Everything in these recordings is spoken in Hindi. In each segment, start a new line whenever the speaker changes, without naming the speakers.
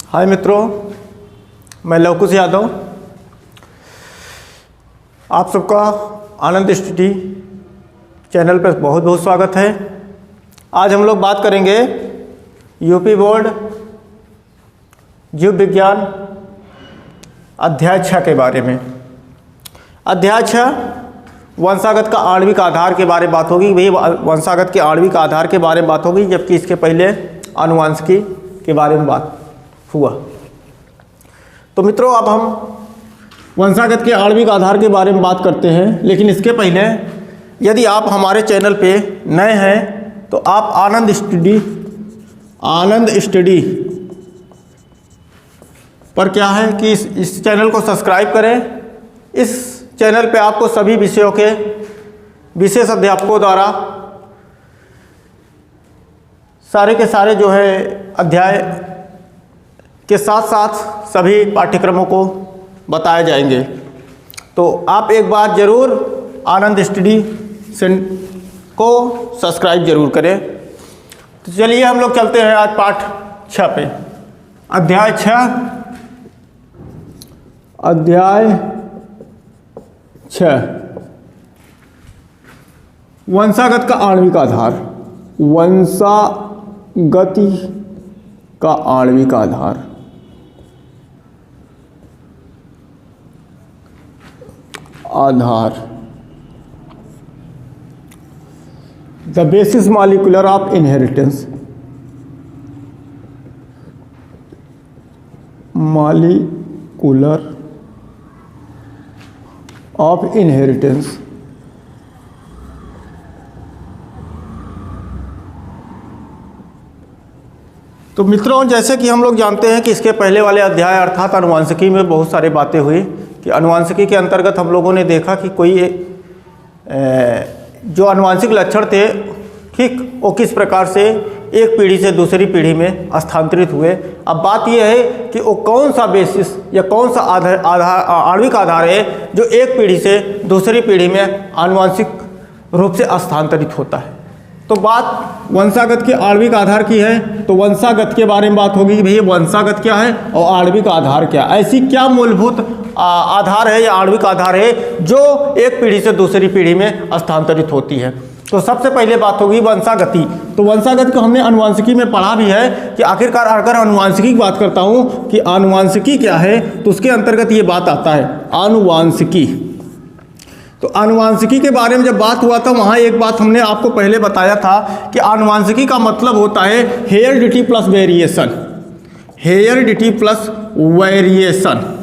हाय मित्रों, मैं लवकुश यादव। आप सबका आनंद स्टडी चैनल पर बहुत बहुत स्वागत है। आज हम लोग बात करेंगे यूपी बोर्ड जीव विज्ञान अध्याय 6 के बारे में। अध्याय 6 वंशागत का आणविक आधार के बारे में बात होगी। वही वंशागत के आणविक आधार के बारे में बात होगी, जबकि इसके पहले आनुवांशिकी के बारे में बात हुआ। तो मित्रों, अब हम वंशागत के आणविक आधार के बारे में बात करते हैं, लेकिन इसके पहले यदि आप हमारे चैनल पे नए हैं तो आप आनंद स्टडी पर क्या है कि इस चैनल को सब्सक्राइब करें। इस चैनल पे आपको सभी विषयों के विशेष अध्यापकों द्वारा सारे के सारे जो है अध्याय के साथ साथ सभी पाठ्यक्रमों को बताए जाएंगे। तो आप एक बार ज़रूर आनंद स्टडी को सब्सक्राइब जरूर करें। तो चलिए हम लोग चलते हैं आज पाठ 6 पे। अध्याय 6 वंशागत का आणविक आधार। वंशागति का आणविक आधार। The basis molecular of inheritance. Molecular of inheritance. तो मित्रों, जैसे कि हम लोग जानते हैं कि इसके पहले वाले अध्याय अर्थात आनुवांशिकी में बहुत सारी बातें हुई कि आनुवांशिकी के अंतर्गत हम लोगों ने देखा कि कोई जो आनुवांशिक लक्षण थे, ठीक, वो किस प्रकार से एक पीढ़ी से दूसरी पीढ़ी में स्थानांतरित हुए। अब बात यह है कि वो कौन सा बेसिस या कौन सा आणविक आधार है जो एक पीढ़ी से दूसरी पीढ़ी में आनुवांशिक रूप से स्थानांतरित होता है। तो बात वंशागत के आणविक आधार की है, तो वंशागत के बारे में बात होगी कि भैया वंशागत क्या है और आणविक आधार क्या, ऐसी क्या मूलभूत आधार है या आणविक आधार है जो एक पीढ़ी से दूसरी पीढ़ी में स्थानांतरित होती है। तो सबसे पहले बात होगी वंशागति। तो वंशागत को हमने आनुवांशिकी में पढ़ा भी है कि आखिरकार अगर आनुवांशिकी की बात करता हूँ कि आनुवांशिकी क्या है, तो उसके अंतर्गत ये बात आता है आनुवांशिकी। तो आनुवांशिकी के बारे में जब बात हुआ था, वहाँ एक बात हमने आपको पहले बताया था कि आनुवांशिकी का मतलब होता है heredity plus variation. Heredity plus variation.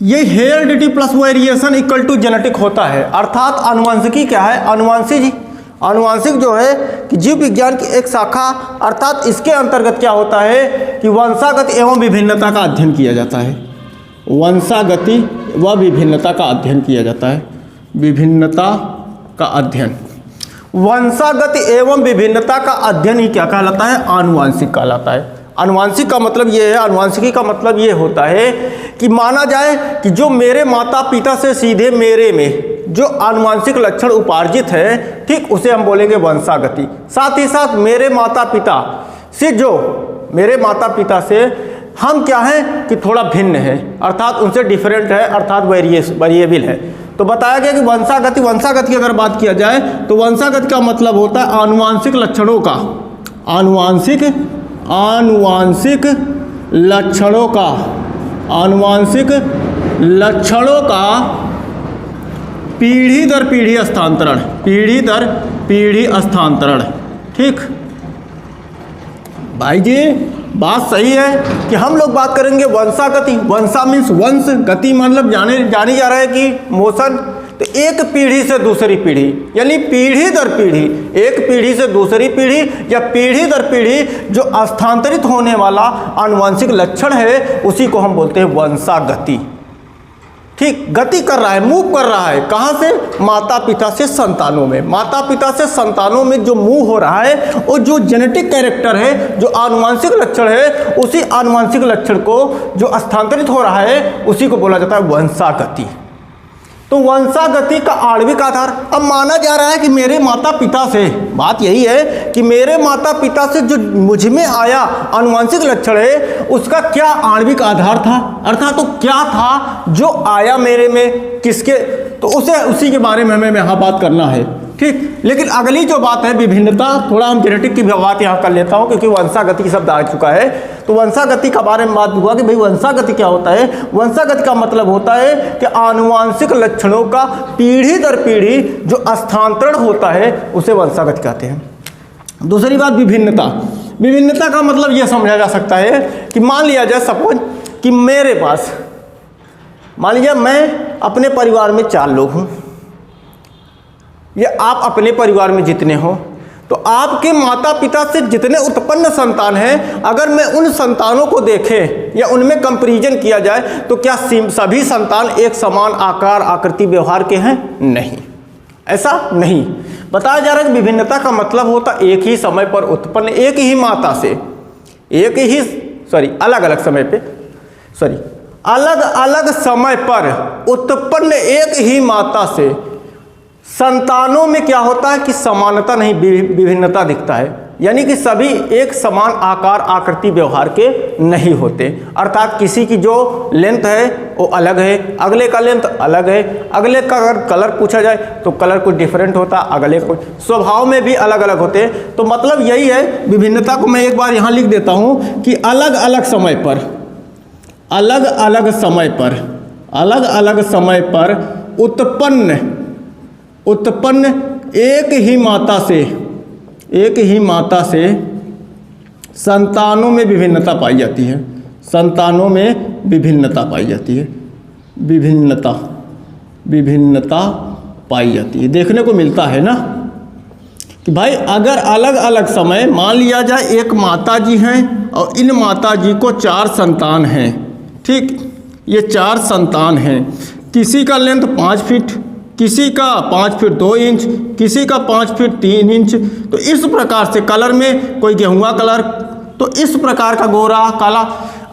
ये heredity plus variation equal to genetic होता है। अर्थात आनुवांशिकी क्या है? आनुवांशिक जो है कि जीव विज्ञान की एक शाखा, अर्थात इसके अंतर्गत क्या होता है कि वंशागत एवं विभिन्नता का अध्ययन किया जाता है। वंशागति व विभिन्नता का अध्ययन किया जाता है। विभिन्नता का अध्ययन, वंशागति एवं विभिन्नता का अध्ययन ही क्या कहलाता है? आनुवांशिक कहलाता है। आनुवांशिक का मतलब ये है, आनुवांशिकी का मतलब ये होता है कि माना जाए कि जो मेरे माता पिता से सीधे मेरे में जो आनुवांशिक लक्षण उपार्जित है, ठीक, उसे हम बोलेंगे वंशागति। साथ ही साथ मेरे माता पिता से हम क्या हैं कि थोड़ा भिन्न है, अर्थात उनसे डिफरेंट है, अर्थात वेरिएबल है। तो बताया गया कि वंशागत की अगर बात किया जाए तो वंशागत का मतलब होता है आनुवांशिक लक्षणों का, आनुवांशिक लक्षणों का पीढ़ी दर पीढ़ी स्थानांतरण। ठीक भाई जी, बात सही है कि हम लोग बात करेंगे वंशागति। वंशा मीन्स वंश, गति मतलब जानी जा रहा है कि मोशन। तो एक पीढ़ी से दूसरी पीढ़ी, यानी पीढ़ी दर पीढ़ी, एक पीढ़ी से दूसरी पीढ़ी या पीढ़ी दर पीढ़ी जो स्थानांतरित होने वाला आनुवांशिक लक्षण है, उसी को हम बोलते हैं वंशागति। ठीक, गति कर रहा है, मूव कर रहा है। कहाँ से? माता पिता से संतानों में। माता पिता से संतानों में जो मूव हो रहा है, और जो जेनेटिक कैरेक्टर है, जो आनुवांशिक लक्षण है, उसी आनुवांशिक लक्षण को जो स्थानांतरित हो रहा है, उसी को बोला जाता है वंशागति। तो वंशागति का आणविक आधार, अब माना जा रहा है कि मेरे माता पिता से, बात यही है कि मेरे माता पिता से जो मुझ में आया आनुवंशिक लक्षण है उसका क्या आणविक आधार था, अर्थात तो क्या था जो आया मेरे में, किसके, तो उसी के बारे में हमें यहाँ बात करना है। ठीक, लेकिन अगली जो बात है विभिन्नता, थोड़ा हम जेनेटिक की बात यहाँ कर लेता हूँ क्योंकि वंशागति शब्द आ चुका है। तो वंशागति का बारे में बात हुआ कि भाई वंशागति क्या होता है। वंशागति का मतलब होता है कि आनुवांशिक लक्षणों का पीढ़ी दर पीढ़ी जो स्थानांतरण होता है उसे वंशागति कहते हैं। दूसरी बात विभिन्नता, विभिन्नता का मतलब यह समझा जा सकता है कि मान लिया जाए सपोज कि मेरे पास, मान लीजिए मैं अपने परिवार में 4 लोग हूँ या आप अपने परिवार में जितने हो, तो आपके माता पिता से जितने उत्पन्न संतान हैं अगर मैं उन संतानों को देखें या उनमें कंपैरिजन किया जाए तो क्या सभी संतान एक समान आकार आकृति व्यवहार के हैं? नहीं, ऐसा नहीं। बताया जा रहा है कि विभिन्नता का मतलब होता एक ही समय पर उत्पन्न, एक ही माता से, अलग अलग समय पर उत्पन्न एक ही माता से संतानों में क्या होता है कि समानता नहीं, विभिन्नता दिखता है, यानी कि सभी एक समान आकार आकृति व्यवहार के नहीं होते। अर्थात किसी की जो लेंथ है वो अलग है, अगले का लेंथ अलग है, अगले का अगर कलर पूछा जाए तो कलर कुछ डिफरेंट होता, अगले को स्वभाव में भी अलग अलग होते हैं। तो मतलब यही है, विभिन्नता को मैं एक बार यहाँ लिख देता हूँ कि अलग अलग समय पर उत्पन्न एक ही माता से संतानों में विभिन्नता पाई जाती है, विभिन्नता पाई जाती है। देखने को मिलता है ना कि भाई अगर अलग अलग समय, मान लिया जाए एक माता जी हैं और इन माता जी को 4 संतान हैं, ठीक, ये 4 संतान हैं, किसी का लेंथ 5 फीट, किसी का 5 फीट 2 इंच, किसी का 5 फीट 3 इंच। तो इस प्रकार से कलर में कोई गेहुआ कलर, तो इस प्रकार का गोरा काला,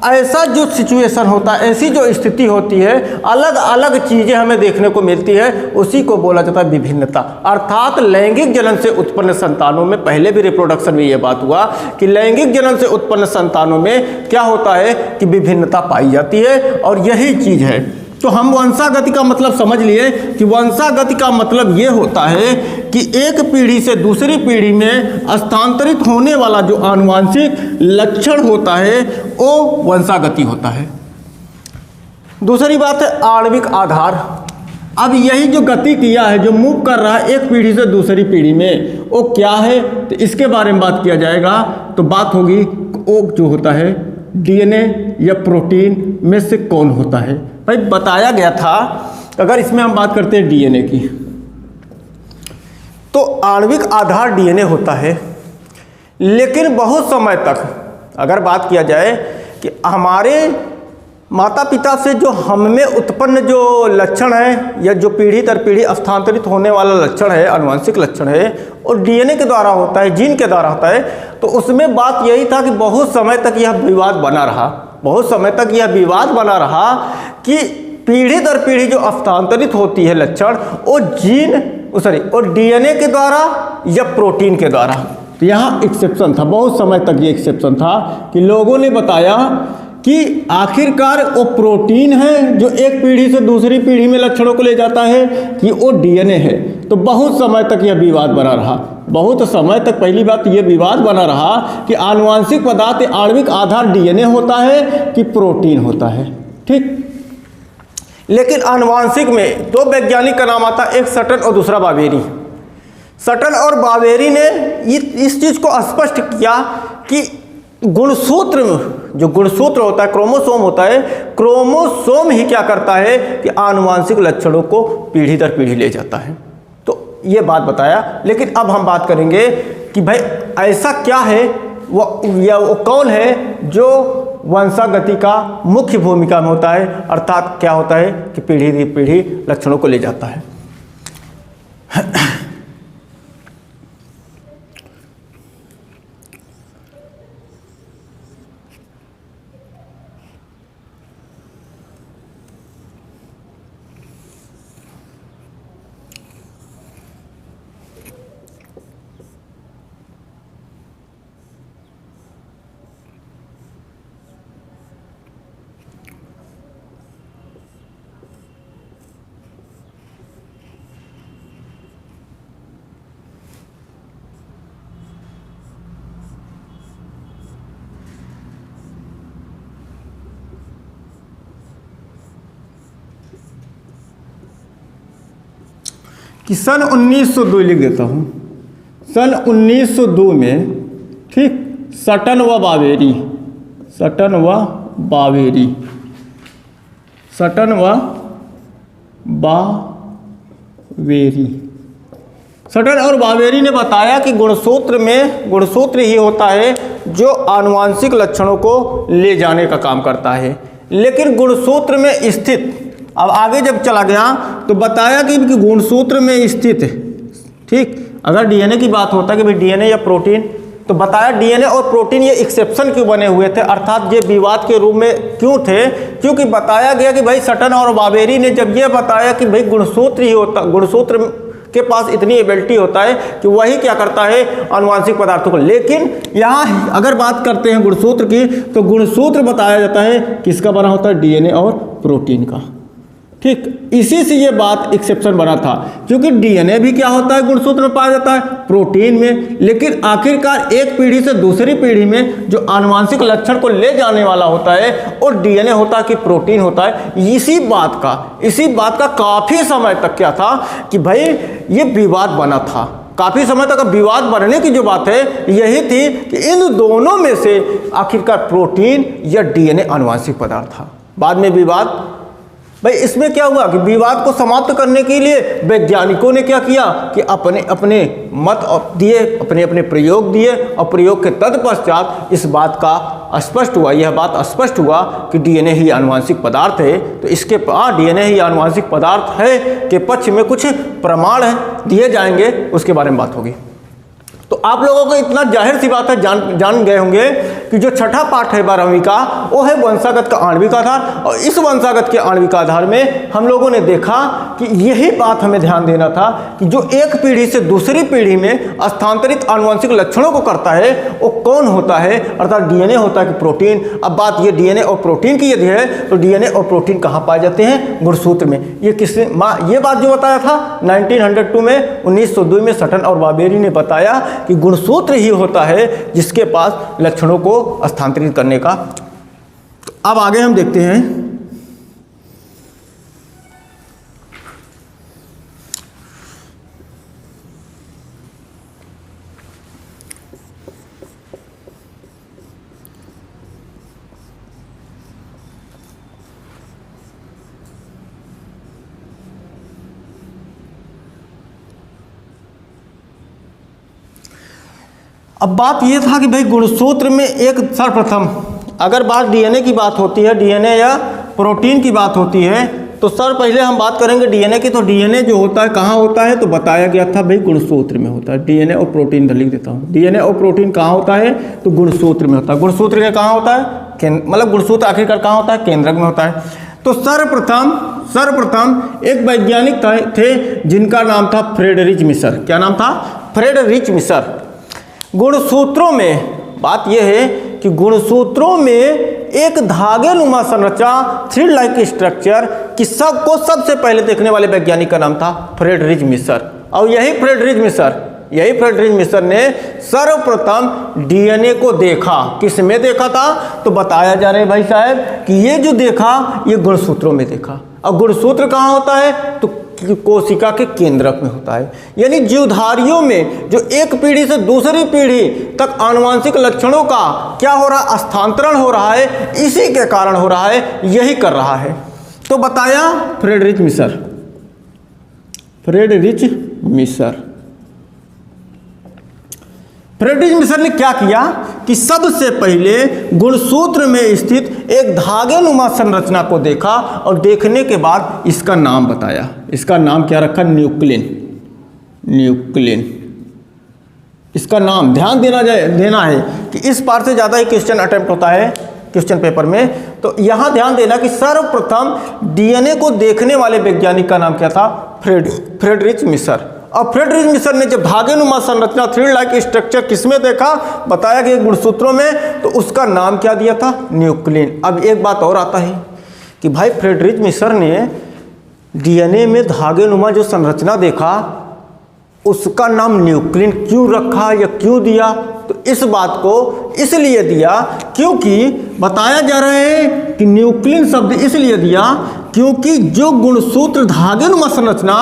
ऐसा जो सिचुएशन होता है, ऐसी जो स्थिति होती है, अलग अलग चीज़ें हमें देखने को मिलती है, उसी को बोला जाता है विभिन्नता। अर्थात लैंगिक जनन से उत्पन्न संतानों में, पहले भी रिप्रोडक्शन में ये बात हुआ कि लैंगिक जनन से उत्पन्न संतानों में क्या होता है कि विभिन्नता पाई जाती है, और यही चीज़ है। तो हम वंशागति का मतलब समझ लिए कि वंशागति का मतलब ये होता है कि एक पीढ़ी से दूसरी पीढ़ी में स्थानांतरित होने वाला जो आनुवांशिक लक्षण होता है वो वंशागति होता है। दूसरी बात है आणविक आधार। अब यही जो गति किया है, जो मूव कर रहा है एक पीढ़ी से दूसरी पीढ़ी में, वो क्या है, तो इसके बारे में बात किया जाएगा। तो बात होगी वो जो होता है डीएनए या प्रोटीन में से कौन होता है। भाई बताया गया था, अगर इसमें हम बात करते हैं डीएनए की, तो आणविक आधार डीएनए होता है, लेकिन बहुत समय तक अगर बात किया जाए कि हमारे माता पिता से जो हम में उत्पन्न जो लक्षण है या जो पीढ़ी दर पीढ़ी स्थानांतरित होने वाला लक्षण है, आनुवंशिक लक्षण है, और डीएनए के द्वारा होता है, जीन के द्वारा होता है। तो उसमें बात यही था कि बहुत समय तक यह विवाद बना रहा, कि पीढ़ी दर पीढ़ी जो स्थानांतरित होती है लक्षण, वो डीएनए के द्वारा या प्रोटीन के द्वारा। तो यहाँ एक्सेप्शन था, बहुत समय तक ये एक्सेप्शन था कि लोगों ने बताया कि आखिरकार वो प्रोटीन है जो एक पीढ़ी से दूसरी पीढ़ी में लक्षणों को ले जाता है कि वो डीएनए है। तो बहुत समय तक यह विवाद बना रहा, बहुत समय तक पहली बात ये विवाद बना रहा कि आनुवांशिक पदार्थ आणविक आधार डीएनए होता है कि प्रोटीन होता है, ठीक। लेकिन आनुवांशिक में 2 वैज्ञानिक का नाम आता है, एक सटन और दूसरा बावेरी। सटन और बावेरी ने इस चीज़ को स्पष्ट किया कि गुणसूत्र, जो गुणसूत्र होता है, क्रोमोसोम होता है, क्रोमोसोम ही क्या करता है कि आनुवांशिक लक्षणों को पीढ़ी दर पीढ़ी ले जाता है। तो ये बात बताया। लेकिन अब हम बात करेंगे कि भाई ऐसा क्या है, वो कौन है जो वंशागति का मुख्य भूमिका में होता है, अर्थात क्या होता है कि पीढ़ी दर पीढ़ी लक्षणों को ले जाता है। कि सन 1902 लिख देता हूँ, सन 1902 में, ठीक, सटन व बावेरी, सटन व बावेरी, सटन व बावेरी, सटन और बावेरी ने बताया कि गुणसूत्र में, गुणसूत्र ही होता है जो आनुवांशिक लक्षणों को ले जाने का काम करता है। लेकिन गुणसूत्र में स्थित, अब आगे जब चला गया तो बताया कि गुणसूत्र में स्थित, ठीक, अगर डीएनए की बात होता है कि भाई डीएनए या प्रोटीन, तो बताया डीएनए और प्रोटीन ये एक्सेप्शन क्यों बने हुए थे, अर्थात ये विवाद के रूप में क्यों थे, क्योंकि बताया गया कि भाई सटन और बावेरी ने जब ये बताया कि भाई गुणसूत्र ही होता, गुणसूत्र के पास इतनी एबिलिटी होता है कि वही क्या करता है, आनुवांशिक पदार्थों को। लेकिन यहाँ अगर बात करते हैं गुणसूत्र की, तो गुणसूत्र बताया जाता है किसका बना होता है, डीएनए और प्रोटीन का, ठीक। इसी से ये बात एक्सेप्शन बना था, क्योंकि डीएनए भी क्या होता है, गुणसूत्र में पाया जाता है, प्रोटीन में। लेकिन आखिरकार एक पीढ़ी से दूसरी पीढ़ी में जो आनुवांशिक लक्षण को ले जाने वाला होता है और डीएनए होता है कि प्रोटीन होता है। इसी बात का काफ़ी समय तक क्या था कि भाई ये विवाद बना था, काफ़ी समय तक विवाद बनने की जो बात है यही थी कि इन दोनों में से आखिरकार प्रोटीन या डीएनए आनुवांशिक पदार्थ था। बाद में विवाद, भाई इसमें क्या हुआ कि विवाद को समाप्त करने के लिए वैज्ञानिकों ने क्या किया कि अपने अपने मत दिए, अपने अपने प्रयोग दिए, और प्रयोग के तत्पश्चात इस बात का स्पष्ट हुआ, यह बात स्पष्ट हुआ कि डीएनए ही आनुवांशिक पदार्थ है। तो इसके डीएनए ही आनुवांशिक पदार्थ है के पक्ष में कुछ प्रमाण है दिए जाएंगे, उसके बारे में बात होगी। तो आप लोगों को इतना जाहिर सी बात है, जान गए होंगे कि जो छठा पाठ है 12वीं का, वो है वंशागत का आणविक आधार। और इस वंशागत के आणविक आधार में हम लोगों ने देखा कि यही बात हमें ध्यान देना था कि जो एक पीढ़ी से दूसरी पीढ़ी में स्थानांतरित आनुवंशिक लक्षणों को करता है वो कौन होता है, अर्थात डीएनए होता है कि प्रोटीन। अब बात ये डीएनए और प्रोटीन की यदि है तो डीएनए और प्रोटीन कहाँ पाए जाते हैं, गुणसूत्र में। ये किसने ये बात जो बताया था 1902 में, 1902 में सटन और बावेरी ने बताया कि गुणसूत्र ही होता है जिसके पास लक्षणों को स्थानांतरित करने का। अब आगे हम देखते हैं अब बात यह था कि भाई गुणसूत्र में एक सर्वप्रथम अगर बात डीएनए की बात होती है, डीएनए या प्रोटीन की बात होती है, तो सर पहले हम बात करेंगे डीएनए की। तो डीएनए जो होता है कहाँ होता है, तो बताया गया था भाई गुणसूत्र में होता है। डीएनए और प्रोटीन लिख देता हूँ, डीएनए और प्रोटीन कहाँ होता है, तो गुणसूत्र में होता है। गुणसूत्र के कहाँ होता है, मतलब गुणसूत्र आखिरकार कहाँ होता है, केंद्रक में होता है। तो सर्वप्रथम एक वैज्ञानिक थे जिनका नाम था फ्रेडरिच मिसर। क्या नाम था, फ्रेडरिच मिसर। गुणसूत्रों में बात यह है कि गुणसूत्रों में एक धागेनुमा संरचना, थ्रेड लाइक स्ट्रक्चर की सबसे पहले देखने वाले वैज्ञानिक का नाम था फ्रेडरिच मिसर। और यही फ्रेडरिच मिसर ने सर्वप्रथम डीएनए को देखा। किसमें देखा था, तो बताया जा रहा है भाई साहब कि ये जो देखा ये गुणसूत्रों में देखा। और गुणसूत्र कहाँ होता है, तो कोशिका के केंद्रक में होता है। यानी जीवधारियों में जो एक पीढ़ी से दूसरी पीढ़ी तक आनुवंशिक लक्षणों का क्या हो रहा है, स्थानांतरण हो रहा है, इसी के कारण हो रहा है, यही कर रहा है। तो बताया फ्रेडरिच मिसर ने क्या किया कि सबसे पहले गुणसूत्र में स्थित एक धागेनुमा संरचना को देखा और देखने के बाद इसका नाम बताया। इसका नाम क्या रखा, न्यूक्लिन। इसका नाम ध्यान देना है कि इस पार से ज़्यादा ही क्वेश्चन अटेम्प्ट होता है क्वेश्चन पेपर में। तो यहाँ ध्यान देना कि सर्वप्रथम डीएनए को देखने वाले वैज्ञानिक का नाम क्या था, फ्रेडरिच मिसर। और फ्रेडरिच मिसर ने जब धागेनुमा संरचना, थ्रेड लाइक स्ट्रक्चर किसमें देखा, बताया कि गुणसूत्रों में, तो उसका नाम क्या दिया था, न्यूक्लिन। अब एक बात और आता है कि भाई फ्रेडरिच मिसर ने डीएनए में धागेनुमा जो संरचना देखा उसका नाम न्यूक्लिन क्यों रखा या क्यों दिया, तो इस बात को इसलिए दिया क्योंकि बताया जा रहा है कि न्यूक्लिन शब्द इसलिए दिया क्योंकि जो गुणसूत्र धागेनुमा संरचना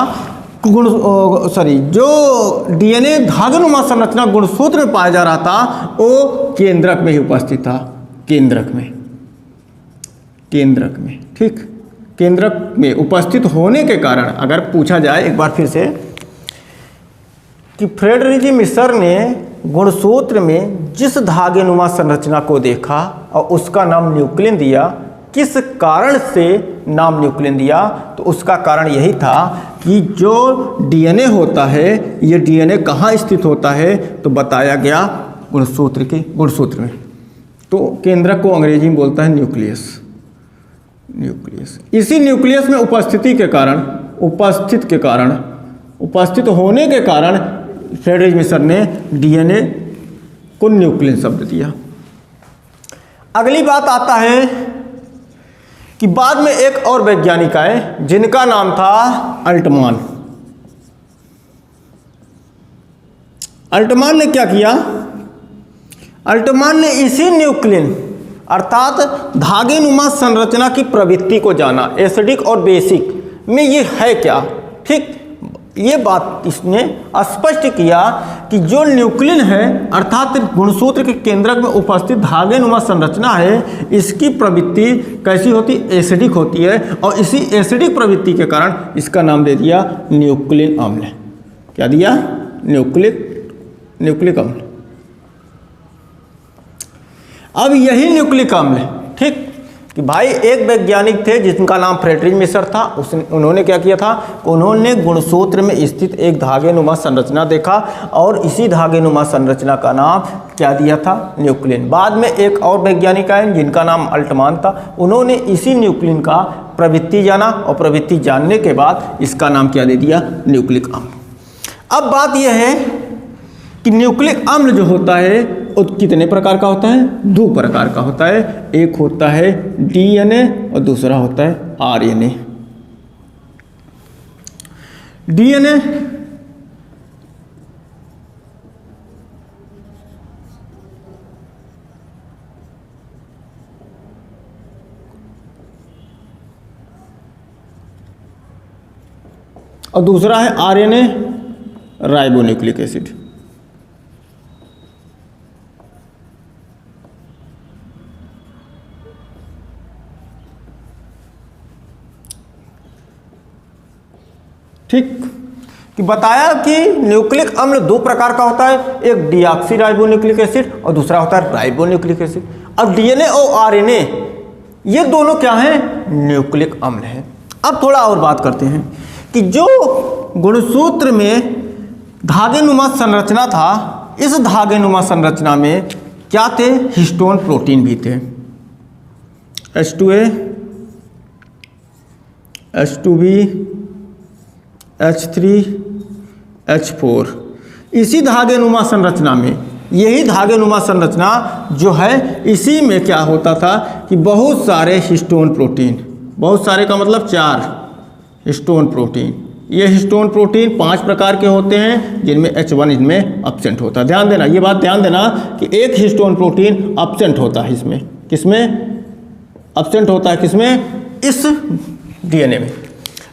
जो डीएनए धागेनुमा संरचना गुणसूत्र में पाया जा रहा था वो केंद्रक में ही उपस्थित था, केंद्रक में, ठीक। केंद्रक में उपस्थित होने के कारण अगर पूछा जाए एक बार फिर से कि फ्रेडरिक मिसर ने गुणसूत्र में जिस धागेनुमा संरचना को देखा और उसका नाम न्यूक्लियन दिया, किस कारण से नाम न्यूक्लियन दिया, तो उसका कारण यही था कि जो डीएनए होता है ये डीएनए कहाँ स्थित होता है, तो बताया गया गुणसूत्र में। तो केंद्रक को अंग्रेजी में बोलता है न्यूक्लियस। इसी न्यूक्लियस में उपस्थित होने के कारण फ्रेडरिक मिसर ने डीएनए को न्यूक्लियन शब्द दिया। अगली बात आता है कि बाद में एक और वैज्ञानिक आए जिनका नाम था अल्टमान। अल्टमान ने क्या किया? अल्टमान ने इसी न्यूक्लियन अर्थात धागेनुमा संरचना की प्रवृत्ति को जाना, एसिडिक और बेसिक में ये है क्या, ठीक। ये बात इसने स्पष्ट किया कि जो न्यूक्लियन है अर्थात गुणसूत्र के केंद्रक में उपस्थित धागेनुमा संरचना है, इसकी प्रवृत्ति कैसी होती, एसिडिक होती है, और इसी एसिडिक प्रवृत्ति के कारण इसका नाम दे दिया न्यूक्लिक अम्ल। क्या दिया? न्यूक्लिक अम्ल। अब यही न्यूक्लिक अम्ल, ठीक, कि भाई एक वैज्ञानिक थे जिनका नाम फ्रेडरिक मिसर था। उन्होंने क्या किया था? उन्होंने गुणसूत्र में स्थित एक धागेनुमा संरचना देखा और इसी धागेनुमा संरचना का नाम क्या दिया था? न्यूक्लियन। बाद में एक और वैज्ञानिक आए जिनका नाम अल्टमान था। उन्होंने इसी न्यूक्लियन का प्रवृत्ति जाना और प्रवृत्ति जानने के बाद इसका नाम क्या दे दिया? न्यूक्लिक अम्ल। अब बात यह है कि न्यूक्लिक अम्ल जो होता है वो कितने प्रकार का होता है? 2 प्रकार का होता है। एक होता है डीएनए और दूसरा होता है आरएनए। डीएनए और दूसरा है आरएनए, राइबोन्यूक्लिक एसिड। ठीक, कि बताया कि न्यूक्लिक अम्ल 2 प्रकार का होता है, एक डीऑक्सी राइबोन्यूक्लिक एसिड और दूसरा होता है राइबोन्यूक्लिक एसिड। अब डीएनए और आरएनए ये दोनों क्या हैं? न्यूक्लिक अम्ल हैं। अब थोड़ा और बात करते हैं कि जो गुणसूत्र में धागेनुमा संरचना था, इस धागेनुमा संरचना में क्या थे? हिस्टोन प्रोटीन भी थे। H2A, H2B, H3, H4। इसी धागेनुमा संरचना में, यही धागेनुमा संरचना जो है, इसी में क्या होता था कि बहुत सारे हिस्टोन प्रोटीन, बहुत सारे का मतलब 4 हिस्टोन प्रोटीन। ये हिस्टोन प्रोटीन 5 प्रकार के होते हैं जिनमें H1 इसमें एब्सेंट होता है। ध्यान देना, ये बात ध्यान देना कि एक हिस्टोन प्रोटीन एब्सेंट होता है इसमें। किसमें एब्सेंट होता है? किसमें? इस डीएनए में।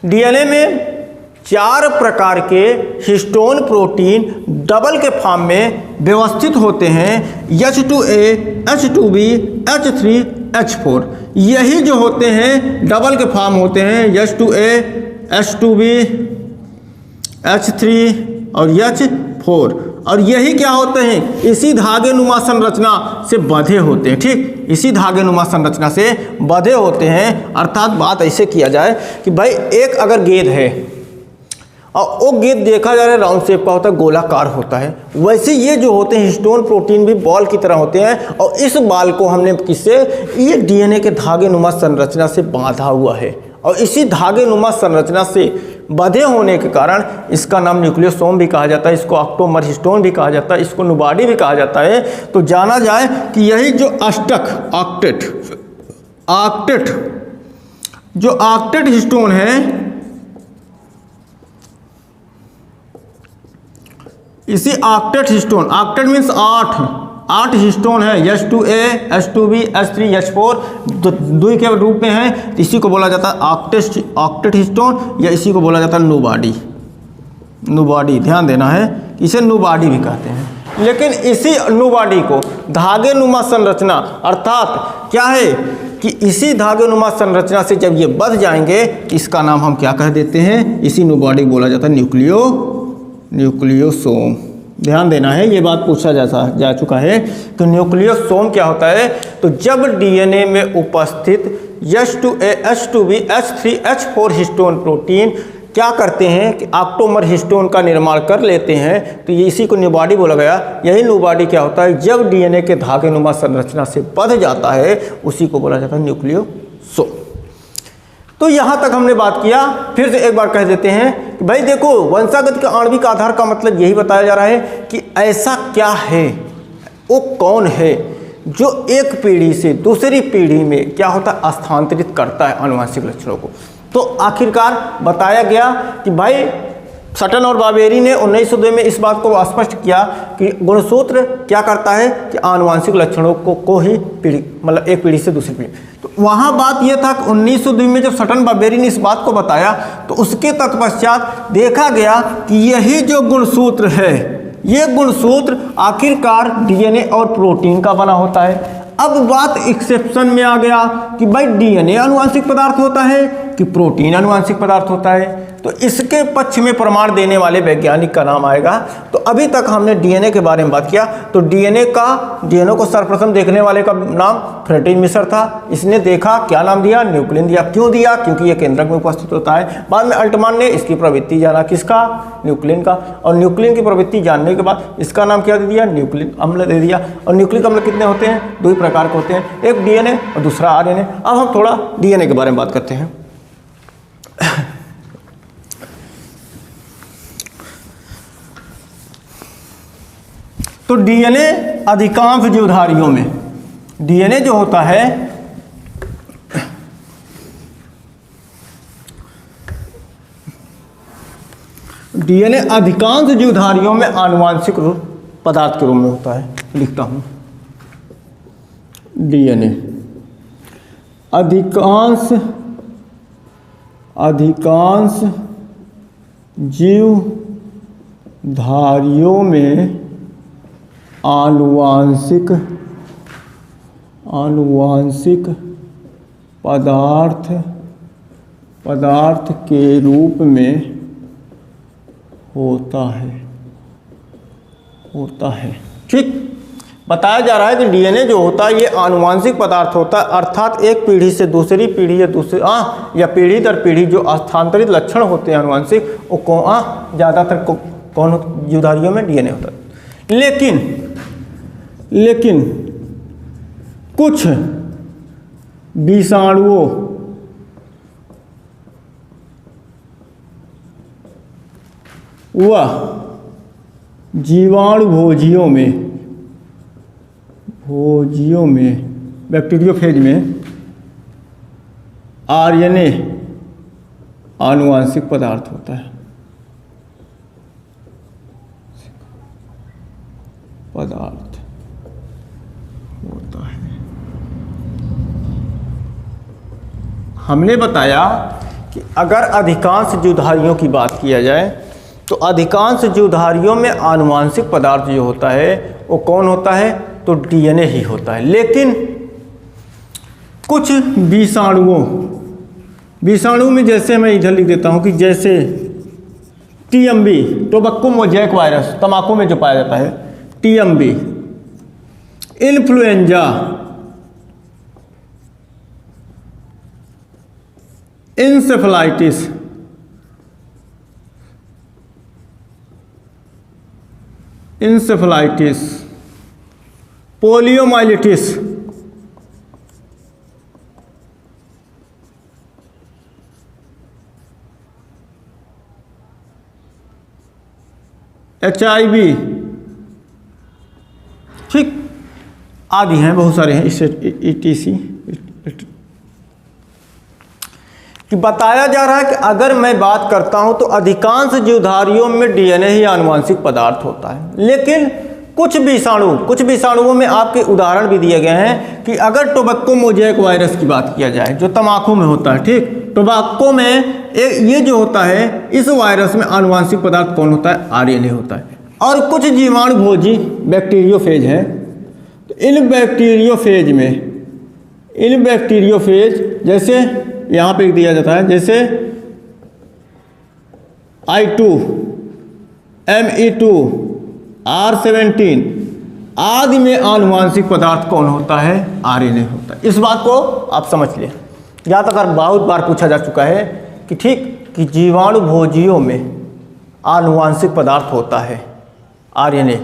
डीएनए में 4 प्रकार के हिस्टोन प्रोटीन डबल के फॉर्म में व्यवस्थित होते हैं। H2A, H2B, H3, H4। यही जो होते हैं डबल के फॉर्म होते हैं, H2A, H2B, H3 और H4। और यही क्या होते हैं? इसी धागेनुमा संरचना से बंधे होते हैं। ठीक, इसी धागेनुमा संरचना से बंधे होते हैं। अर्थात बात ऐसे किया जाए कि भाई एक अगर गेंद है और वो गेंद देखा जा रहा है राउंड शेप का होता है, गोलाकार होता है, वैसे ये जो होते हैं हिस्टोन प्रोटीन भी बॉल की तरह होते हैं। और इस बॉल को हमने किससे? ये डीएनए के धागेनुमा संरचना से बांधा हुआ है। और इसी धागेनुमा संरचना से बंधे होने के कारण इसका नाम न्यूक्लियोसोम भी कहा जाता है, इसको ऑक्टोमर हिस्टोन भी कहा जाता है, इसको नुबाडी भी कहा जाता है। तो जाना जाए कि यही जो ऑक्टेट हिस्टोन है, इसी octet histone, octet means 8 histone है। H2A, H2B, H3, H4 2 के रूप में है। इसी को बोला जाता है ऑक्टेट हिस्टोन, या इसी को बोला जाता है नुबाडी। न्यू बॉडी, ध्यान देना है, इसे न्यू बॉडी भी कहते हैं। लेकिन इसी न्यू बॉडी को धागे नुमा संरचना, अर्थात क्या है कि इसी धागे नुमा संरचना से जब ये बध जाएंगे, इसका नाम हम क्या कह देते हैं, इसी न्यू बॉडी बोला जाता है न्यूक्लियोसोम। ध्यान देना है, ये बात पूछा जा चुका है कि न्यूक्लियोसोम क्या होता है। तो जब डीएनए में उपस्थित H2A, H2B, H3, H4 histone protein क्या करते हैं कि ऑक्टोमर हिस्टोन का निर्माण कर लेते हैं, तो ये इसी को न्यू बॉडी बोला गया। यही न्यू बॉडी क्या होता है, जब डीएनए के धागे नुमा संरचना से बंध जाता है, उसी को बोला जाता है न्यूक्लियोसोम। तो यहाँ तक हमने बात किया, फिर से एक बार कह देते हैं कि भाई देखो, वंशागत के आणविक आधार का मतलब यही बताया जा रहा है कि ऐसा क्या है, वो कौन है जो एक पीढ़ी से दूसरी पीढ़ी में क्या होता है, स्थानांतरित करता है आनुवंशिक लक्षणों को। तो आखिरकार बताया गया कि भाई सटन और बाबेरी ने 1902 में इस बात को स्पष्ट किया कि गुणसूत्र क्या करता है कि आनुवंशिक लक्षणों को ही पीढ़ी, मतलब एक पीढ़ी से दूसरी पीढ़ी। तो वहाँ बात यह था कि 1902 में जब सटन बाबेरी ने इस बात को बताया, तो उसके तत्पश्चात देखा गया कि यही जो गुणसूत्र है, ये गुणसूत्र आखिरकार डीएनए और प्रोटीन का बना होता है। अब बात एक्सेप्शन में आ गया कि भाई डीएनए आनुवंशिक पदार्थ होता है कि प्रोटीन आनुवंशिक पदार्थ होता है। तो इसके पक्ष में प्रमाण देने वाले वैज्ञानिक का नाम आएगा। तो अभी तक हमने डीएनए के बारे में बात किया। तो डीएनए को सर्वप्रथम देखने वाले का नाम फ्रेडरिक मिशर था। इसने देखा, क्या नाम दिया, न्यूक्लिन दिया। क्यों दिया? क्योंकि ये केंद्रक में उपस्थित होता है। बाद में अल्टमान ने इसकी प्रवृत्ति जाना, किसका, न्यूक्लिन का। और न्यूक्लिन की प्रवृत्ति जानने के बाद इसका नाम क्या दे दिया, न्यूक्लिक अम्ल दे दिया। और न्यूक्लिक अम्ल कितने होते हैं, दो ही प्रकार के होते हैं, एक डीएनए और दूसरा आरएनए। अब हम थोड़ा डीएनए के बारे में बात करते हैं। तो डीएनए अधिकांश जीवधारियों में, डीएनए जो होता है डीएनए अधिकांश जीवधारियों में आनुवांशिक रूप पदार्थ के रूप में होता है। लिखता हूं, डीएनए अधिकांश जीवधारियों में आनुवांशिक पदार्थ के रूप में होता है। ठीक, बताया जा रहा है कि डीएनए जो होता है ये आनुवांशिक पदार्थ होता है, अर्थात एक पीढ़ी से दूसरी पीढ़ी या पीढ़ी दर पीढ़ी जो स्थानांतरित लक्षण होते हैं आनुवांशिक, वो ज़्यादातर कौन जीवधारियों में डीएनए होता है। लेकिन कुछ विषाणुओं व जीवाणुभोजियों में बैक्टीरियोफेज में आरएनए आनुवांशिक पदार्थ होता है। हमने बताया कि अगर अधिकांश जीवधारियों की बात किया जाए तो अधिकांश जीवधारियों में आनुवांशिक पदार्थ जो होता है वो कौन होता है, तो डीएनए ही होता है। लेकिन कुछ विषाणु में, जैसे मैं इधर लिख देता हूं कि जैसे टीएमबी, टोबैको मोज़ेक वायरस, तंबाकू में जो पाया जाता है, TMB, influenza, encephalitis, poliomyelitis, HIV, ठीक, आदि हैं, बहुत सारे हैं। इससे ETC कि बताया जा रहा है कि अगर मैं बात करता हूं तो अधिकांश जीवधारियों में डीएनए ही आनुवांशिक पदार्थ होता है। लेकिन कुछ विषाणुओं में आपके उदाहरण भी दिए गए हैं कि अगर टोबैको मोज़ेक वायरस की बात किया जाए जो तंबाकू में होता है, ठीक, टोबैको में ये जो होता है, इस वायरस में आनुवांशिक पदार्थ कौन होता है? आरएनए होता है। और कुछ जीवाणुभोजी बैक्टीरियोफेज हैं, तो इन बैक्टीरियोफेज जैसे यहाँ पे दिया जाता है, जैसे I2, Me2, R17 आदि में आनुवांशिक पदार्थ कौन होता है? आरएनए होता है। इस बात को आप समझ लें। ज़्यादातर बहुत बार पूछा जा चुका है कि ठीक कि जीवाणुभोजियों में आनुवांशिक पदार्थ होता है आरएनए।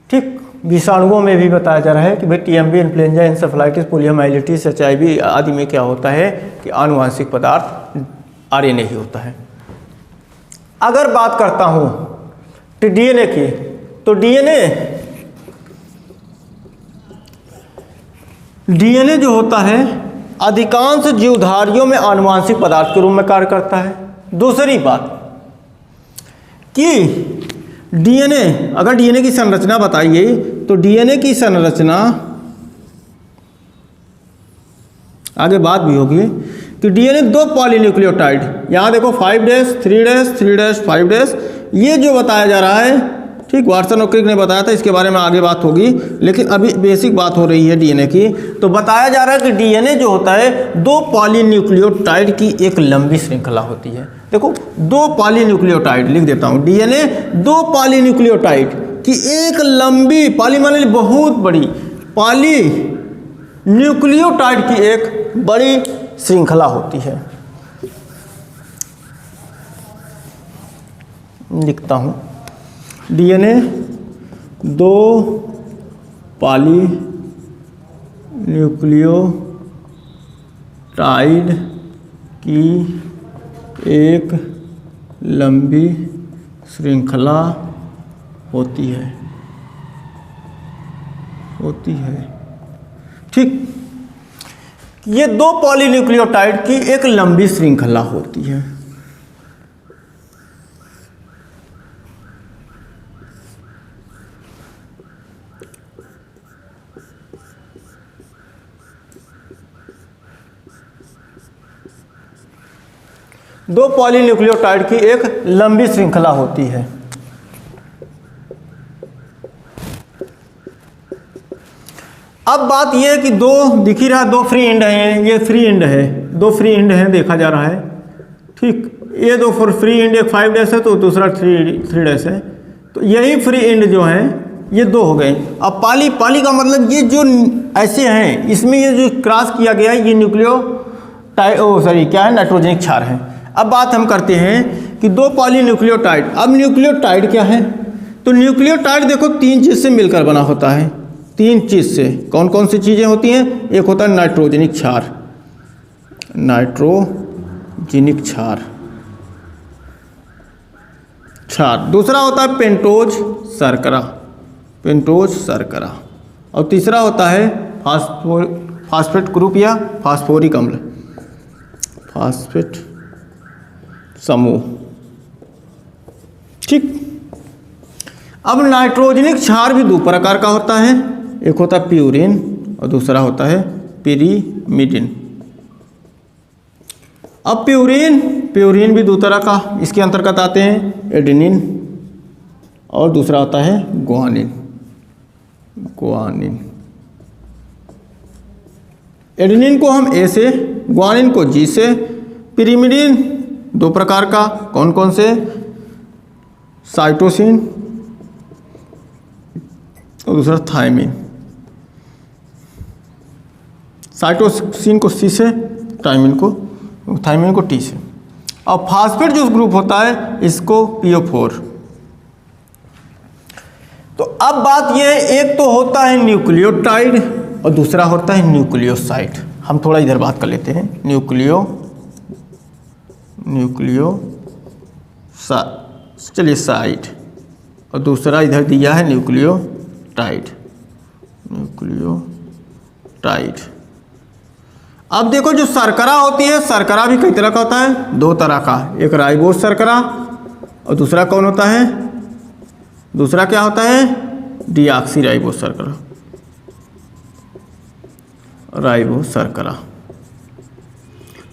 ठीक, विषाणुओं में भी बताया जा रहा है कि भाई TMV, influenza, encephalitis, poliomyelitis, HIV आदि में क्या होता है कि आनुवांशिक पदार्थ आरएनए ही होता है। अगर बात करता हूँ तो डीएनए की, तो डीएनए जो होता है अधिकांश जीवधारियों में आनुवांशिक पदार्थ के रूप में कार्य करता है। दूसरी बात कि डीएनए, अगर डीएनए की संरचना बताइए तो डीएनए की संरचना आगे बात भी होगी कि डीएनए 2 पॉलीन्यूक्लियोटाइड, यहाँ देखो 5' 3' 3' 5', ये जो बताया जा रहा है, ठीक, वाटसन और क्रिक ने बताया था, इसके बारे में आगे बात होगी, लेकिन अभी बेसिक बात हो रही है डीएनए की। तो बताया जा रहा है कि डीएनए जो होता है 2 पॉलीन्यूक्लियोटाइड की एक लंबी श्रृंखला होती है। देखो 2 पॉलीन्यूक्लियोटाइड लिख देता हूँ, डीएनए 2 पॉलीन्यूक्लियोटाइड की एक लंबी, पॉली माने बहुत बड़ी, पॉलीन्यूक्लियोटाइड की एक बड़ी श्रृंखला होती है। लिखता हूँ, डीएनए 2 पॉलीन्यूक्लियोटाइड की एक लंबी श्रृंखला होती है। ठीक, ये 2 पॉलीन्यूक्लियोटाइड की एक लंबी श्रृंखला होती है। दो पॉलीन्यूक्लियोटाइड की एक लंबी श्रृंखला होती है। अब बात यह है कि दो दिख ही रहा, 2 फ्री एंड हैं, ये फ्री एंड है, 2 फ्री एंड हैं देखा जा रहा है। ठीक, ये 2 फ्री एंड, एक 5' है तो दूसरा 3' है, तो यही फ्री एंड जो है ये 2 हो गए। अब पाली का मतलब ये जो ऐसे हैं, इसमें ये जो क्रॉस किया गया है ये क्या है, नाइट्रोजनिक क्षार है। अब बात हम करते हैं कि 2 पॉलीन्यूक्लियोटाइड। अब न्यूक्लियोटाइड क्या है, तो न्यूक्लियोटाइड देखो 3 चीज़ से मिलकर बना होता है। 3 चीज़ से कौन कौन सी चीज़ें होती हैं, एक होता है नाइट्रोजनिक क्षार, दूसरा होता है पेंटोज शर्करा, और तीसरा होता है फास्फेट ग्रुप या फास्फोरिक अम्ल, फास्फेट समूह। ठीक, अब नाइट्रोजनिक क्षार भी 2 प्रकार का होता है, एक होता है प्यूरिन और दूसरा होता है पिरीमिडिन। अब प्यूरिन भी 2 तरह का इसके अंतर्गत आते हैं, एडेनिन और दूसरा होता है ग्वानिन। एडेनिन को हम ए से, ग्वानिन को जी से। पिरीमिडिन 2 प्रकार का, कौन कौन से, साइटोसिन और दूसरा थायमिन। साइटोसिन को सी से, थायमिन को टी से। और फास्फेट जो ग्रुप होता है इसको PO4। तो अब बात यह है, एक तो होता है न्यूक्लियोटाइड और दूसरा होता है न्यूक्लियोसाइड। हम थोड़ा इधर बात कर लेते हैं, साइड, और दूसरा इधर दिया है न्यूक्लियोटाइड। अब देखो जो शर्करा होती है, शर्करा भी कई तरह का होता है, 2 तरह का, एक राइबोस शर्करा और दूसरा कौन होता है, दूसरा क्या होता है, डीऑक्सी राइबोस शर्करा।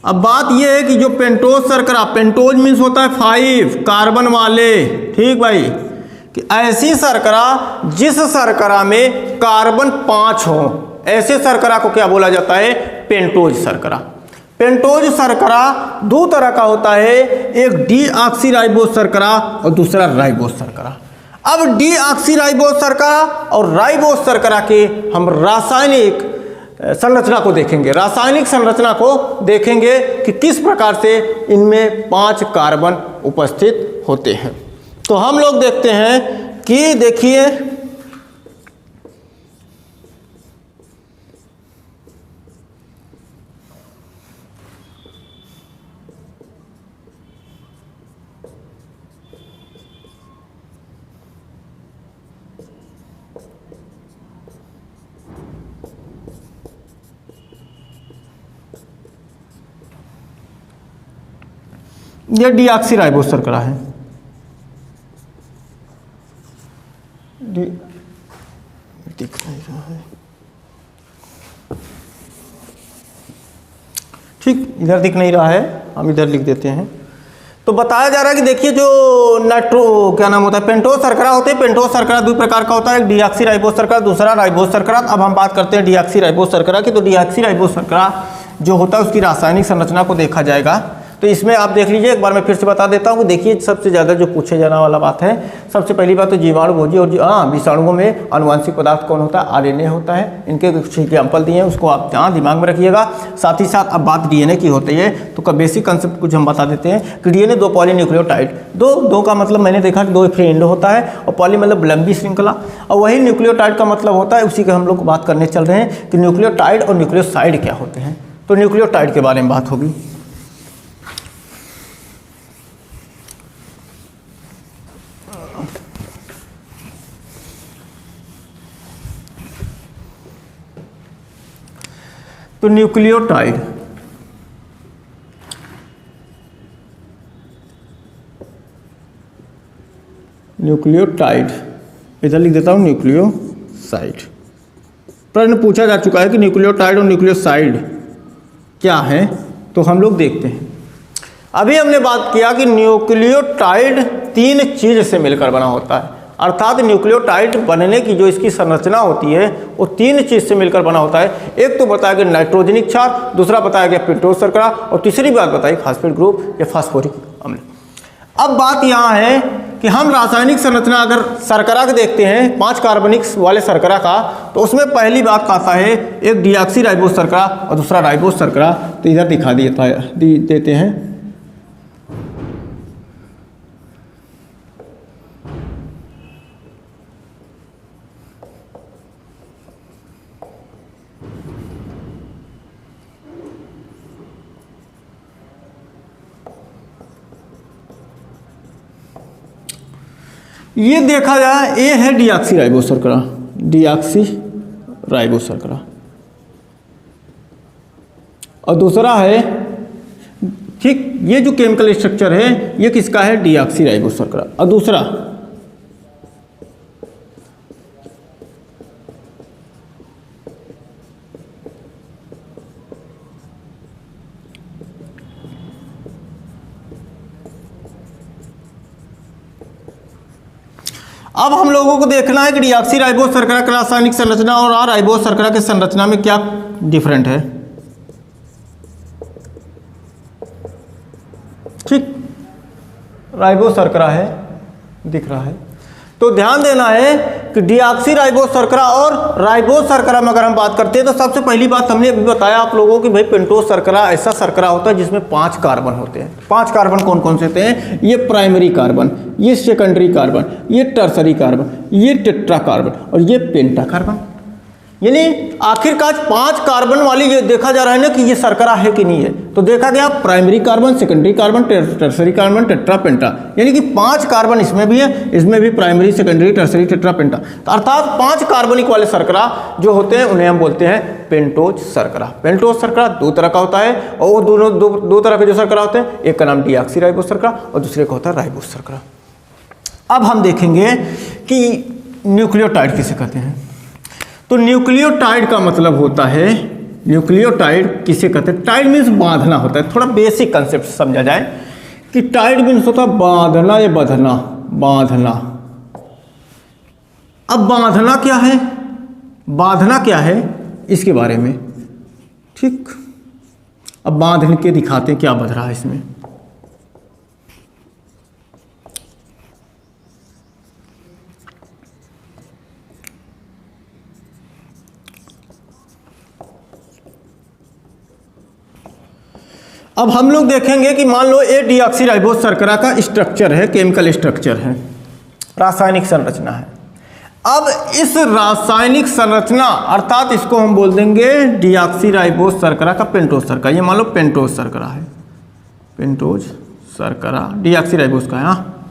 अब बात यह है कि जो पेंटोज शर्करा, पेंटोज मीन्स होता है 5 कार्बन वाले, ठीक भाई, कि ऐसी शर्करा जिस शर्करा में कार्बन 5 हो, ऐसे शर्करा को क्या बोला जाता है? पेंटोज शर्करा। पेंटोज शर्करा दो तरह का होता है, एक डीऑक्सीराइबोज शर्करा और दूसरा राइबोज शर्करा। अब डीऑक्सीराइबोज शर्करा और राइबोज शर्करा के हम रासायनिक संरचना को देखेंगे, रासायनिक संरचना को देखेंगे कि किस प्रकार से इनमें 5 कार्बन उपस्थित होते हैं। तो हम लोग देखते हैं कि देखिए यह डीऑक्सीराइबोज शर्करा है, दिख नहीं रहा है, ठीक, इधर दिख नहीं रहा है, हम इधर लिख देते हैं। तो बताया जा रहा है कि देखिए जो क्या नाम होता है, पेंटोज शर्करा होते हैं। पेंटोज शर्करा दो प्रकार का होता है, एक डीऑक्सीराइबोज शर्करा, दूसरा राइबोज शर्करा। अब हम बात करते हैं डीऑक्सीराइबोज शर्करा की। तो डीऑक्सीराइबोज शर्करा जो होता है उसकी रासायनिक संरचना को देखा जाएगा। तो इसमें आप देख लीजिए, एक बार मैं फिर से बता देता हूँ कि देखिए सबसे ज़्यादा जो पूछे जाने वाला बात है, सबसे पहली बात तो जीवाणुभोजी और विषाणुओं में आनुवांशिक पदार्थ कौन होता है? आरएनए होता है। इनके कुछ एग्जाम्पल दिए हैं, उसको आप दिमाग में रखिएगा। साथ ही साथ अब बात डीएनए की होती है, तो बेसिक कंसेप्ट कुछ हम बता देते हैं कि डीएनए 2 पॉलीन्यूक्लियोटाइड, दो का मतलब मैंने देखा कि 2 फ्री एंड होता है, और पॉली मतलब लंबी श्रृंखला, और वही न्यूक्लियोटाइड का मतलब होता है, उसी के हम लोग बात करने चल रहे हैं कि न्यूक्लियोटाइड और न्यूक्लियोसाइड क्या होते हैं। तो न्यूक्लियोटाइड के बारे में बात होगी। तो न्यूक्लियोटाइड इधर लिख देता हूं न्यूक्लियोसाइड। प्रश्न पूछा जा चुका है कि न्यूक्लियोटाइड और न्यूक्लियोसाइड क्या है, तो हम लोग देखते हैं। अभी हमने बात किया कि न्यूक्लियोटाइड 3 चीज से मिलकर बना होता है, अर्थात न्यूक्लियोटाइड बनने की जो इसकी संरचना होती है वो 3 चीज से मिलकर बना होता है। एक तो बताया गया नाइट्रोजनिक क्षार, दूसरा बताया गया पेंटोज शर्करा, और तीसरी बात बताई फास्फेट ग्रुप या फास्फोरिक अम्ल। अब बात यहाँ है कि हम रासायनिक संरचना अगर शर्करा के देखते हैं, 5 कार्बनिक वाले शर्करा का, तो उसमें पहली बात आता है एक डीऑक्सीराइबोज शर्करा और दूसरा राइबोज शर्करा। तो इधर दिखा देते हैं। ये देखा जाए, ये है डीऑक्सीराइबोज शर्करा, डीऑक्सीराइबोज शर्करा, और दूसरा है, ठीक, ये जो केमिकल स्ट्रक्चर है ये किसका है? डीऑक्सीराइबोज शर्करा। और दूसरा अब हम लोगों को देखना है कि डीऑक्सीराइबोज शर्करा की रासायनिक संरचना और राइबोज शर्करा की संरचना में क्या डिफरेंट है। ठीक, राइबोज शर्करा है, दिख रहा है। तो ध्यान देना है कि डीऑक्सीराइबोज शर्करा और राइबोज शर्करा में अगर हम बात करते हैं तो सबसे पहली बात हमने अभी बताया आप लोगों की भाई पेंटोज शर्करा ऐसा शर्करा होता है जिसमें 5 कार्बन होते हैं। 5 कार्बन कौन कौन से होते हैं? ये प्राइमरी कार्बन, ये सेकेंडरी कार्बन, ये टर्सरी कार्बन, ये टेट्रा कार्बन और ये पेंटा कार्बन। यानी आखिरकार 5 कार्बन वाली ये देखा जा रहा है ना कि ये शर्करा है कि नहीं है। तो देखा गया primary carbon, secondary carbon, tertiary carbon, tetra, penta, यानी कि 5 कार्बन इसमें भी है, इसमें भी primary, secondary, tertiary, tetra, penta. तो अर्थात 5 कार्बनिक वाले शर्करा जो होते हैं उन्हें हम बोलते हैं पेंटोज शर्करा। पेंटोज शर्करा 2 तरह का होता है और वो दोनों दो तरह के जो शर्करा होते हैं, एक का नाम डीऑक्सीराइबोज शर्करा और दूसरे का होता है राइबोज शर्करा। अब हम देखेंगे कि न्यूक्लियोटाइड किसे कहते हैं। तो न्यूक्लियोटाइड का मतलब होता है न्यूक्लियोटाइड किसे कहते हैं? टाइड मीन्स बांधना होता है। थोड़ा बेसिक कंसेप्ट समझा जाए कि टाइड मीन्स होता है बांधना या बंधना, बांधना। अब बांधना क्या है, बांधना क्या है इसके बारे में, ठीक। अब बांध के दिखाते हैं क्या बंध रहा है इसमें। अब हम लोग देखेंगे कि मान लो ये डीऑक्सीराइबोज शर्करा का स्ट्रक्चर है, केमिकल स्ट्रक्चर है, रासायनिक संरचना है। अब इस रासायनिक संरचना अर्थात इसको हम बोल देंगे डीऑक्सीराइबोज शर्करा का पेंटोज शर्करा। ये मान लो पेंटोज शर्करा है, पेंटोज शर्करा डीऑक्सीराइबोज का है। हाँ,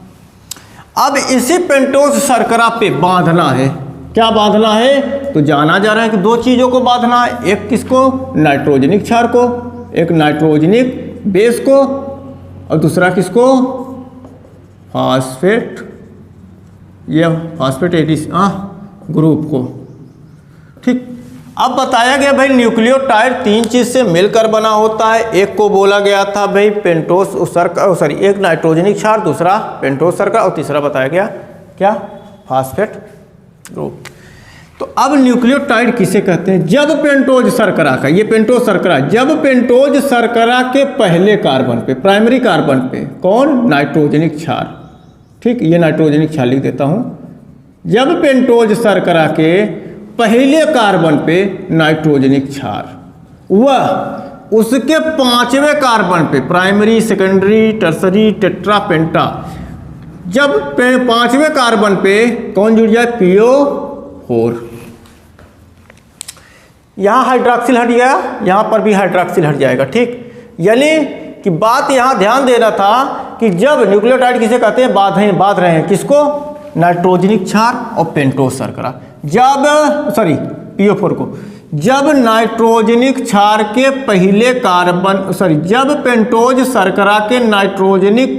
अब इसी पेंटोज शर्करा पे बांधना है। क्या बांधना है? तो जाना जा रहा है कि दो चीज़ों को बांधना है, एक किसको? नाइट्रोजनिक क्षार को, एक नाइट्रोजनिक बेस को, और दूसरा किसको? फास्फेट या फास्फेट ग्रुप को, ठीक। अब बताया गया भाई न्यूक्लियोटाइड 3 चीज़ से मिलकर बना होता है। एक को बोला गया था भाई पेंटोज शर्करा, सॉरी एक नाइट्रोजनिक क्षार, दूसरा पेंटोज शर्करा, और तीसरा बताया गया क्या? Phosphate group. तो अब न्यूक्लियोटाइड किसे कहते हैं? जब पेंटोज शर्करा का, ये पेंटोज शर्करा, जब पेंटोज शर्करा के पहले कार्बन पे, प्राइमरी कार्बन पे कौन? नाइट्रोजनिक क्षार, ठीक। ये नाइट्रोजनिक क्षार लिख देता हूं। जब पेंटोज शर्करा के पहले कार्बन पे नाइट्रोजनिक क्षार, वह उसके 5वें कार्बन पे, प्राइमरी, सेकेंडरी, टर्सरी, टेट्रा, पेंटा, जब 5वें कार्बन पे कौन जुड़ जाए? PO4। यहाँ हाइड्रॉक्सिल हट गया, यहाँ पर भी हाइड्रॉक्सिल हट जाएगा, ठीक। यानी कि बात यहाँ ध्यान देना था कि जब न्यूक्लियोटाइड किसे कहते हैं? बांध रहे हैं किसको? नाइट्रोजनिक क्षार और पेंटोज शर्करा। जब सॉरी PO4 को, जब नाइट्रोजनिक क्षार के पहले कार्बन, सॉरी जब पेंटोज शर्करा के नाइट्रोजनिक,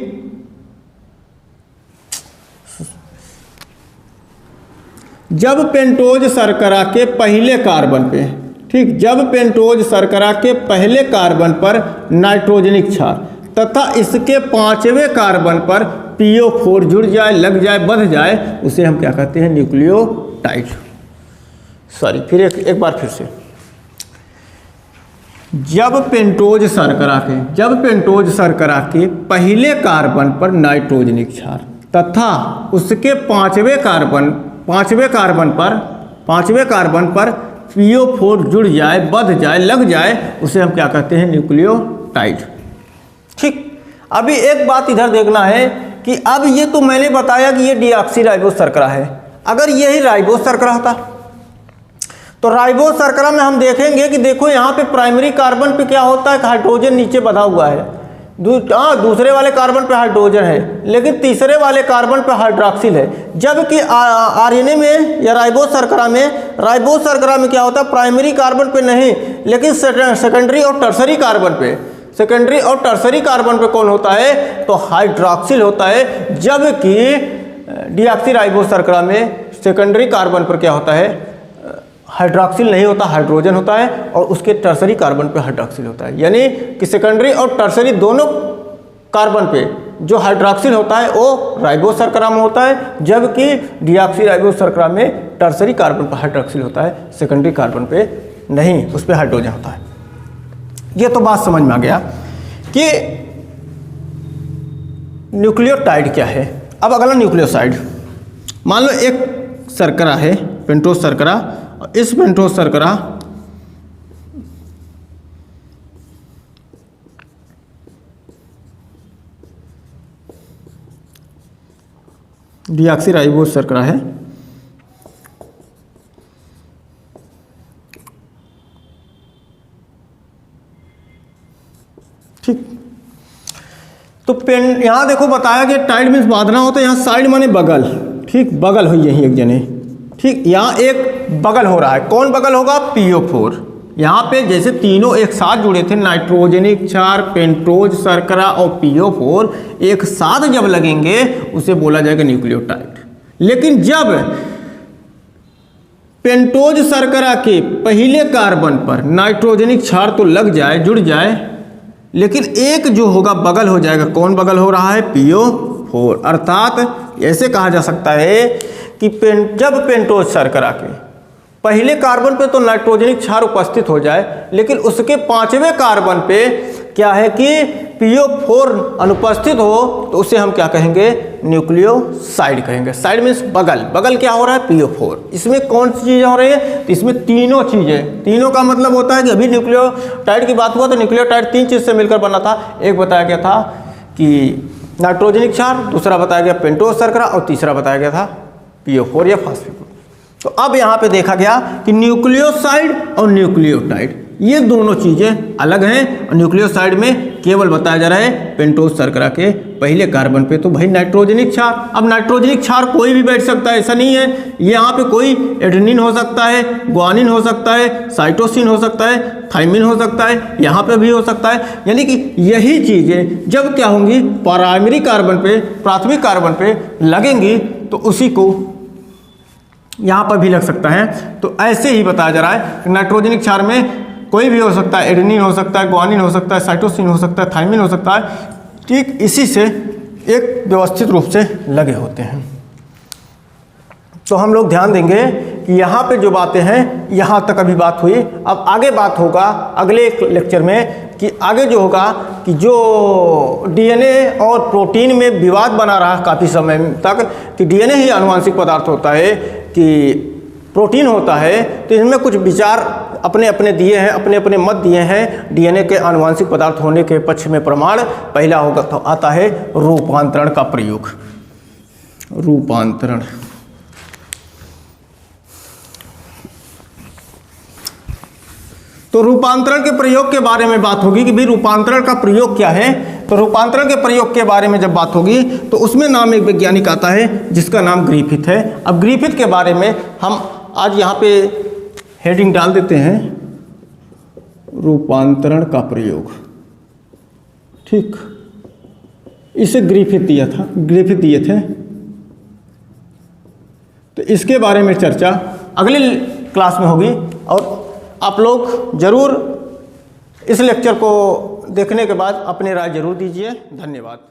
जब पेंटोज शर्करा के पहले कार्बन पे, ठीक, जब पेंटोज शर्करा के पहले कार्बन पर नाइट्रोजनिक क्षार तथा इसके 5वें कार्बन पर PO4 जुड़ जाए, लग जाए, बंध जाए, उसे हम क्या कहते हैं? न्यूक्लियोटाइड। सॉरी फिर एक बार फिर से। जब पेंटोज शर्करा के पहले कार्बन पर नाइट्रोजनिक क्षार तथा उसके 5वें कार्बन पर PO4 जुड़ जाए, बंध जाए, लग जाए, उसे हम क्या कहते हैं? न्यूक्लियोटाइड, ठीक। अभी एक बात इधर देखना है कि अब ये तो मैंने बताया कि ये डीऑक्सीराइबोज शर्करा है। अगर यही राइबोज शर्करा होता तो राइबोज शर्करा में हम देखेंगे कि देखो यहाँ पे प्राइमरी कार्बन पे क्या होता है? हाइड्रोजन नीचे बंधा हुआ है, दूसरे वाले कार्बन पे हाइड्रोजन है, लेकिन तीसरे वाले कार्बन पे हाइड्रॉक्सिल है। जबकि RNA में या राइबोज शर्करा में क्या होता है? प्राइमरी कार्बन पे नहीं, लेकिन सेकेंडरी और टर्सरी कार्बन पे कौन होता है? तो हाइड्रॉक्सिल होता है। जबकि डीऑक्सीराइबोज शर्करा में सेकेंडरी कार्बन पर क्या होता है? हाइड्रॉक्सिल नहीं होता, हाइड्रोजन होता है, और उसके टर्सरी कार्बन पे हाइड्रॉक्सिल होता है। यानी कि सेकेंडरी और टर्सरी दोनों कार्बन पे जो हाइड्रॉक्सिल होता है वो राइबोज शर्करा में होता है, जबकि डीऑक्सीराइबोज शर्करा में टर्सरी कार्बन पर हाइड्रॉक्सिल होता है, सेकेंडरी कार्बन पे नहीं, उस पर हाइड्रोजन होता है। ये तो बात समझ में आ गया कि न्यूक्लियोटाइड क्या है। अब अगला न्यूक्लियोसाइड, मान लो एक शर्करा है, पेंटोज शर्करा, और इस पेंटोज शर्करा डीऑक्सीराइबोज शर्करा है, ठीक। तो यहां देखो बताया कि टाइड मीन्स बांधना होता है, यहां साइड माने बगल, ठीक, बगल हुई यही एक जने, ठीक। यहाँ एक बगल हो रहा है, कौन बगल होगा? PO4। यहाँ पे जैसे तीनों एक साथ जुड़े थे, नाइट्रोजनिक क्षार, पेंटोज शर्करा और PO4 एक साथ जब लगेंगे उसे बोला जाएगा न्यूक्लियोटाइड। लेकिन जब पेंटोज शर्करा के पहले कार्बन पर नाइट्रोजनिक क्षार तो लग जाए, जुड़ जाए, लेकिन एक जो होगा बगल हो जाएगा। कौन बगल हो रहा है? PO4। अर्थात ऐसे कहा जा सकता है कि जब पेंटोज शर्करा के पहले कार्बन पे तो नाइट्रोजनिक क्षार उपस्थित हो जाए, लेकिन उसके 5वें कार्बन पे क्या है कि PO4 अनुपस्थित हो, तो उसे हम क्या कहेंगे? न्यूक्लियोसाइड कहेंगे। साइड मीन्स बगल। बगल क्या हो रहा है? PO4। इसमें कौन सी चीज़ें हो रही है? तो इसमें तीनों चीज़ें। तीनों का मतलब होता है कि अभी न्यूक्लियोटाइड की बात हुआ तो न्यूक्लियोटाइड 3 चीज़ से मिलकर बना था। एक बताया गया था कि नाइट्रोजनिक क्षार, दूसरा बताया गया पेंटोज शर्करा, और तीसरा बताया गया था PO4 या फॉस्फेट। तो अब यहाँ पे देखा गया कि न्यूक्लियोसाइड और न्यूक्लियोटाइड ये दोनों चीज़ें अलग हैं, और न्यूक्लियोसाइड में केवल बताया जा रहा है पेंटोज शर्करा के पहले कार्बन पे तो भाई नाइट्रोजनिक क्षार। अब नाइट्रोजनिक क्षार कोई भी बैठ सकता है, ऐसा नहीं है। ये यहाँ पे कोई एडेनिन हो सकता है, ग्वानिन हो सकता है, साइटोसिन हो सकता है, थाइमिन हो सकता है, यहाँ पे भी हो सकता है। यानी कि यही चीज़ें जब क्या होंगी? प्राइमरी कार्बन पे, प्राथमिक कार्बन पे लगेंगी, तो उसी को यहाँ पर भी लग सकता है। तो ऐसे ही बताया जा रहा है कि नाइट्रोजनिक क्षार में कोई भी हो सकता है, एडेनिन हो सकता है, ग्वानिन हो सकता है, साइटोसिन हो सकता है, थाइमिन हो सकता है। ठीक इसी से एक व्यवस्थित रूप से लगे होते हैं। तो हम लोग ध्यान देंगे कि यहाँ पे जो बातें हैं, यहाँ तक अभी बात हुई। अब आगे बात होगा अगले एक लेक्चर में कि आगे जो होगा कि जो DNA और प्रोटीन में विवाद बना रहा काफ़ी समय तक कि DNA ही आनुवांशिक पदार्थ होता है कि प्रोटीन होता है, तो इसमें कुछ विचार अपने अपने दिए हैं, अपने अपने मत दिए हैं। DNA के आनुवांशिक पदार्थ होने के पक्ष में प्रमाण पहला होगा तो आता है रूपांतरण का प्रयोग। रूपांतरण, तो रूपांतरण के प्रयोग के बारे में बात होगी कि भाई रूपांतरण का प्रयोग क्या है। तो रूपांतरण के प्रयोग के बारे में जब बात होगी तो उसमें नाम एक वैज्ञानिक आता है जिसका नाम ग्रिफिथ है। अब ग्रिफिथ के बारे में हम आज यहाँ पे हेडिंग डाल देते हैं, रूपांतरण का प्रयोग। ठीक, इसे ग्रिफिथ दिया था, ग्रिफिथ दिए थे। तो इसके बारे में चर्चा अगले क्लास में होगी, और आप लोग जरूर इस लेक्चर को देखने के बाद अपनी राय जरूर दीजिए। धन्यवाद।